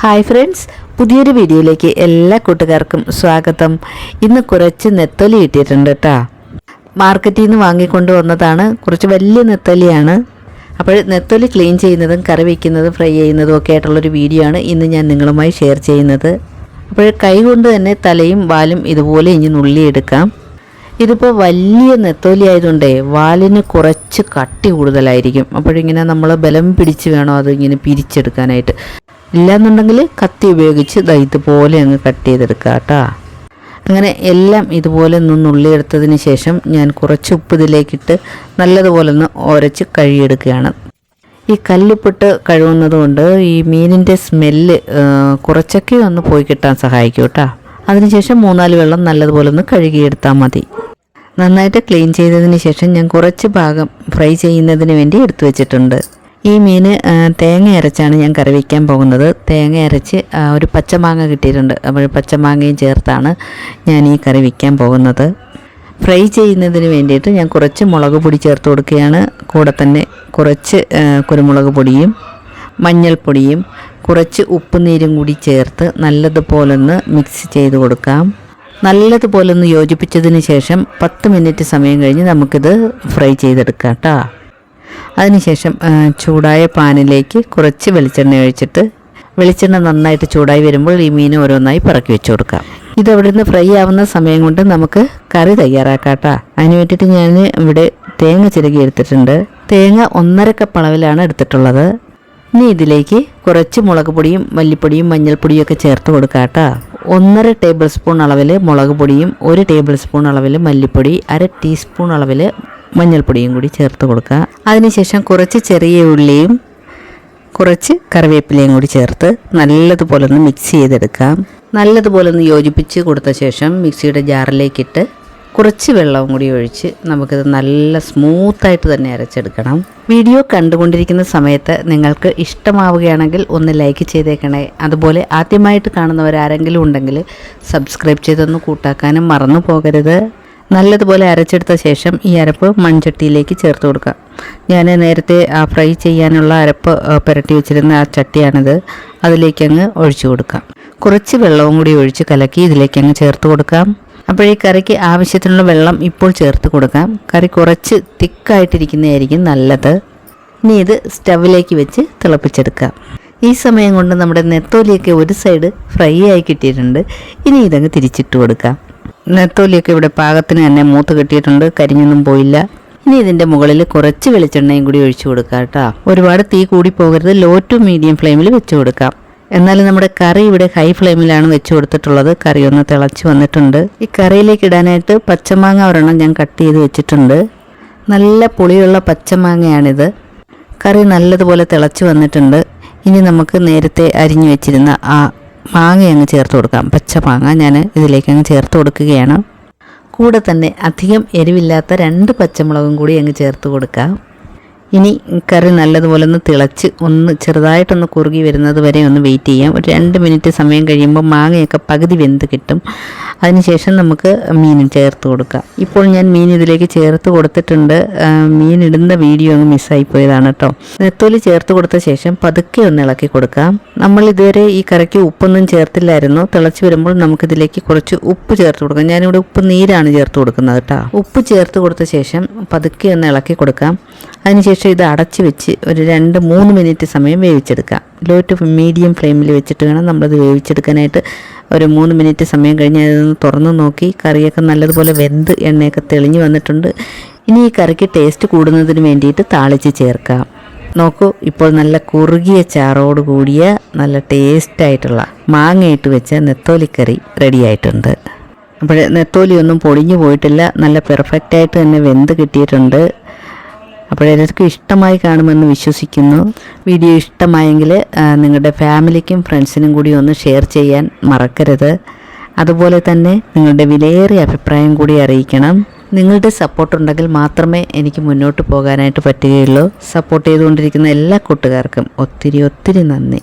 Hi friends, പുതിയൊരു വീഡിയോയിലേക്ക് എല്ലാ കൂട്ടുകാർക്കും സ്വാഗതം. ഇന്ന് കുറച്ച് നെത്തോലി കിട്ടിയിട്ടുണ്ട് കേട്ടോ. മാർക്കറ്റിൽ നിന്ന് വാങ്ങിക്കൊണ്ട് വന്നതാണ്. കുറച്ച് വലിയ നെത്തോലിയാണ്. അപ്പോൾ നെത്തോലി ക്ലീൻ ചെയ്യുന്നതും കറി വയ്ക്കുന്നതും ഫ്രൈ ചെയ്യുന്നതും ഒക്കെ ആയിട്ടുള്ളൊരു വീഡിയോ ആണ് ഇന്ന് ഞാൻ നിങ്ങളുമായി ഷെയർ ചെയ്യുന്നത്. അപ്പോൾ കൈ കൊണ്ട് തന്നെ തലയും വാലും ഇതുപോലെ ഇനി നുള്ളിയെടുക്കാം. ഇതിപ്പോൾ വലിയ നെത്തോലി ആയതുകൊണ്ടേ വാലിന് കുറച്ച് കട്ടി കൂടുതലായിരിക്കും. അപ്പോഴിങ്ങനെ നമ്മൾ ബലം പിടിച്ച് വേണം അതിങ്ങനെ പിരിച്ചെടുക്കാനായിട്ട്. ഇല്ലാന്നുണ്ടെങ്കിൽ കത്തി ഉപയോഗിച്ച് ഇതുപോലെ അങ്ങ് കട്ട് ചെയ്തെടുക്കുക കേട്ടോ. അങ്ങനെ എല്ലാം ഇതുപോലെ ഒന്ന് നുള്ളിയെടുത്തതിന് ശേഷം ഞാൻ കുറച്ച് ഉപ്പ് ഇതിലേക്കിട്ട് നല്ലതുപോലെ ഒന്ന് ഉരച്ച് കഴുകിയെടുക്കുകയാണ്. ഈ കല്ലുപ്പിട്ട് കഴുകുന്നത് കൊണ്ട് ഈ മീനിൻ്റെ സ്മെല്ല് കുറച്ചൊക്കെ ഒന്ന് പോയി കിട്ടാൻ സഹായിക്കും കേട്ടോ. അതിനുശേഷം 3-4 വെള്ളം നല്ലതുപോലെ ഒന്ന് കഴുകിയെടുത്താൽ മതി. നന്നായിട്ട് ക്ലീൻ ചെയ്തതിന് ശേഷം ഞാൻ കുറച്ച് ഭാഗം ഫ്രൈ ചെയ്യുന്നതിന് വേണ്ടി എടുത്തു വെച്ചിട്ടുണ്ട്. ഈ മീൻ തേങ്ങ അരച്ചാണ് ഞാൻ കറി വയ്ക്കാൻ പോകുന്നത്. തേങ്ങ അരച്ച് ഒരു പച്ചമാങ്ങ കിട്ടിയിട്ടുണ്ട്. അപ്പോൾ പച്ചമാങ്ങയും ചേർത്താണ് ഞാൻ ഈ കറി വയ്ക്കാൻ പോകുന്നത്. ഫ്രൈ ചെയ്യുന്നതിന് വേണ്ടിയിട്ട് ഞാൻ കുറച്ച് മുളക് പൊടി ചേർത്ത് കൊടുക്കുകയാണ്. കൂടെ തന്നെ കുറച്ച് കുരുമുളക് പൊടിയും മഞ്ഞൾപ്പൊടിയും കുറച്ച് ഉപ്പുനീരും കൂടി ചേർത്ത് നല്ലതുപോലെ ഒന്ന് മിക്സ് ചെയ്ത് കൊടുക്കാം. നല്ലതുപോലെ ഒന്ന് യോജിപ്പിച്ചതിന് ശേഷം 10 മിനിറ്റ് സമയം കഴിഞ്ഞ് നമുക്കിത് ഫ്രൈ ചെയ്തെടുക്കാം കേട്ടോ. അതിനുശേഷം ചൂടായ പാനിലേക്ക് കുറച്ച് വെളിച്ചെണ്ണ ഒഴിച്ചിട്ട് വെളിച്ചെണ്ണ നന്നായിട്ട് ചൂടായി വരുമ്പോൾ ഈ മീൻ ഓരോന്നായി പറക്കി വെച്ച് കൊടുക്കാം. ഇതവിടെ നിന്ന് ഫ്രൈ ആവുന്ന സമയം കൊണ്ട് നമുക്ക് കറി തയ്യാറാക്കാം കേട്ടോ. അതിന് വേണ്ടിയിട്ട് ഞാൻ ഇവിടെ തേങ്ങ ചിരകി എടുത്തിട്ടുണ്ട്. തേങ്ങ 1.5 കപ്പ് അളവിലാണ് എടുത്തിട്ടുള്ളത്. ഇനി ഇതിലേക്ക് കുറച്ച് മുളക് പൊടിയും മല്ലിപ്പൊടിയും മഞ്ഞൾപ്പൊടിയും ഒക്കെ ചേർത്ത് കൊടുക്കാം കേട്ടോ. 1.5 ടേബിൾ സ്പൂൺ അളവിൽ മുളക് പൊടിയും 1 ടേബിൾ സ്പൂൺ അളവിൽ മല്ലിപ്പൊടി 1/2 ടീസ്പൂൺ അളവിൽ മഞ്ഞൾപ്പൊടിയും കൂടി ചേർത്ത് കൊടുക്കുക. അതിനുശേഷം കുറച്ച് ചെറിയ ഉള്ളിയും കുറച്ച് കറിവേപ്പിലയും കൂടി ചേർത്ത് നല്ലതുപോലെ ഒന്ന് മിക്സ് ചെയ്തെടുക്കാം. നല്ലതുപോലെ ഒന്ന് യോജിപ്പിച്ച് കൊടുത്ത ശേഷം മിക്സിയുടെ ജാറിലേക്കിട്ട് കുറച്ച് വെള്ളവും കൂടി ഒഴിച്ച് നമുക്കിത് നല്ല സ്മൂത്തായിട്ട് തന്നെ അരച്ചെടുക്കണം. വീഡിയോ കണ്ടുകൊണ്ടിരിക്കുന്ന സമയത്ത് നിങ്ങൾക്ക് ഇഷ്ടമാവുകയാണെങ്കിൽ ഒന്ന് ലൈക്ക് ചെയ്തേക്കണേ. അതുപോലെ ആദ്യമായിട്ട് കാണുന്നവരാരെങ്കിലും ഉണ്ടെങ്കിൽ സബ്സ്ക്രൈബ് ചെയ്തൊന്ന് കൂട്ടാക്കാനും മറന്നു പോകരുത്. നല്ലതുപോലെ അരച്ചെടുത്ത ശേഷം ഈ അരപ്പ് മൺചട്ടിയിലേക്ക് ചേർത്ത് കൊടുക്കാം. ഞാൻ നേരത്തെ ഫ്രൈ ചെയ്യാനുള്ള അരപ്പ് പുരട്ടി വെച്ചിരുന്ന ആ ചട്ടിയാണിത്. അതിലേക്കങ്ങ് ഒഴിച്ചു കൊടുക്കാം. കുറച്ച് വെള്ളവും കൂടി ഒഴിച്ച് കലക്കി ഇതിലേക്കങ്ങ് ചേർത്ത് കൊടുക്കാം. അപ്പോൾ ഈ കറിക്ക് ആവശ്യത്തിനുള്ള വെള്ളം ഇപ്പോൾ ചേർത്ത് കൊടുക്കാം. കറി കുറച്ച് തിക്കായിട്ടിരിക്കുന്നതായിരിക്കും നല്ലത്. ഇനി ഇത് സ്റ്റവിലേക്ക് വെച്ച് തിളപ്പിച്ചെടുക്കാം. ഈ സമയം കൊണ്ട് നമ്മുടെ നെത്തോലിയൊക്കെ ഒരു സൈഡ് ഫ്രൈ ആയി കിട്ടിയിട്ടുണ്ട്. ഇനി ഇതങ്ങ് തിരിച്ചിട്ട് കൊടുക്കാം. നെത്തോലിയൊക്കെ ഇവിടെ പാകത്തിന് തന്നെ മൂത്ത് കിട്ടിയിട്ടുണ്ട്, കരിഞ്ഞൊന്നും പോയില്ല. ഇനി ഇതിൻ്റെ മുകളിൽ കുറച്ച് വെളിച്ചെണ്ണയും കൂടി ഒഴിച്ചു കൊടുക്കാം കേട്ടോ. ഒരുപാട് തീ കൂടി പോകരുത്, ലോ ടു മീഡിയം ഫ്ലെയിമിൽ വെച്ച് കൊടുക്കാം. എന്നാലും നമ്മുടെ കറി ഇവിടെ ഹൈ ഫ്ലെയിമിലാണ് വെച്ച് കൊടുത്തിട്ടുള്ളത്. കറി ഒന്ന് തിളച്ച് വന്നിട്ടുണ്ട്. ഈ കറിയിലേക്ക് ഇടാനായിട്ട് പച്ചമാങ്ങ ഒരെണ്ണം ഞാൻ കട്ട് ചെയ്ത് വെച്ചിട്ടുണ്ട്. നല്ല പുളിയുള്ള പച്ചമാങ്ങയാണിത്. കറി നല്ലതുപോലെ തിളച്ച് വന്നിട്ടുണ്ട്. ഇനി നമുക്ക് നേരത്തെ അരിഞ്ഞു വെച്ചിരുന്ന ആ മാങ്ങ അങ്ങ് ചേർത്ത് കൊടുക്കാം. പച്ചമാങ്ങ ഞാൻ ഇതിലേക്ക് അങ്ങ് ചേർത്ത് കൊടുക്കുകയാണ്. കൂടെ തന്നെ അധികം എരിവില്ലാത്ത 2 പച്ചമുളകും കൂടി അങ്ങ് ചേർത്ത് കൊടുക്കാം. ഇനി കറി നല്ലതുപോലെ ഒന്ന് തിളച്ച് ഒന്ന് ചെറുതായിട്ടൊന്ന് കുറുകി വരുന്നത് വരെ ഒന്ന് വെയിറ്റ് ചെയ്യാം. ഒരു 2 മിനിറ്റ് സമയം കഴിയുമ്പോൾ മാങ്ങയൊക്കെ പകുതി വെന്ത് കിട്ടും. അതിനുശേഷം നമുക്ക് മീനും ചേർത്ത് കൊടുക്കാം. ഇപ്പോൾ ഞാൻ മീൻ ഇതിലേക്ക് ചേർത്ത് കൊടുത്തിട്ടുണ്ട്. മീൻ ഇടുന്ന വീഡിയോ അങ്ങ് മിസ്സായി പോയതാണ് കേട്ടോ. നെത്തോലി ചേർത്ത് കൊടുത്ത ശേഷം പതുക്കെ ഒന്ന് ഇളക്കി കൊടുക്കാം. നമ്മൾ ഇതുവരെ ഈ കറിക്ക് ഉപ്പൊന്നും ചേർത്തില്ലായിരുന്നു. തിളച്ച് വരുമ്പോൾ നമുക്കിതിലേക്ക് കുറച്ച് ഉപ്പ് ചേർത്ത് കൊടുക്കാം. ഞാനിവിടെ ഉപ്പ് നീരാണ് ചേർത്ത് കൊടുക്കുന്നത് കേട്ടോ. ഉപ്പ് ചേർത്ത് കൊടുത്ത ശേഷം പതുക്കെ ഒന്ന് ഇളക്കി കൊടുക്കാം. അതിനുശേഷം ഇത് അടച്ച് വെച്ച് ഒരു 2-3 മിനിറ്റ് സമയം വേവിച്ചെടുക്കാം. ലോ ടു മീഡിയം ഫ്ലെയിമിൽ വെച്ചിട്ട് വേണം നമ്മളത് വേവിച്ചെടുക്കാനായിട്ട്. ഒരു 3 മിനിറ്റ് സമയം കഴിഞ്ഞ് അതൊന്ന് തുറന്ന് നോക്കി കറിയൊക്കെ നല്ലതുപോലെ വെന്ത് എണ്ണയൊക്കെ തെളിഞ്ഞ് വന്നിട്ടുണ്ട്. ഇനി ഈ കറിക്ക് ടേസ്റ്റ് കൂടുന്നതിന് വേണ്ടിയിട്ട് താളിച്ച് ചേർക്കാം. നോക്കൂ, ഇപ്പോൾ നല്ല കുറുകിയ ചാറോട് കൂടിയ നല്ല ടേസ്റ്റായിട്ടുള്ള മാങ്ങയിട്ട് വെച്ച നെത്തോലിക്കറി റെഡി ആയിട്ടുണ്ട്. അപ്പോൾ നെത്തോലിയൊന്നും പൊടിഞ്ഞു പോയിട്ടില്ല, നല്ല പെർഫെക്റ്റായിട്ട് തന്നെ വെന്ത് കിട്ടിയിട്ടുണ്ട്. അപ്പോഴെല്ലാവർക്കും ഇഷ്ടമായി കാണുമെന്ന് വിശ്വസിക്കുന്നു. വീഡിയോ ഇഷ്ടമായെങ്കിൽ നിങ്ങളുടെ ഫാമിലിക്കും ഫ്രണ്ട്സിനും കൂടി ഒന്ന് ഷെയർ ചെയ്യാൻ മറക്കരുത്. അതുപോലെ തന്നെ നിങ്ങളുടെ വിലയേറിയ അഭിപ്രായം കൂടി അറിയിക്കണം. നിങ്ങളുടെ സപ്പോർട്ട് ഉണ്ടെങ്കിൽ മാത്രമേ എനിക്ക് മുന്നോട്ട് പോകാനായിട്ട് പറ്റുകയുള്ളൂ. സപ്പോർട്ട് ചെയ്തുകൊണ്ടിരിക്കുന്ന എല്ലാ കൂട്ടുകാർക്കും ഒത്തിരി നന്ദി.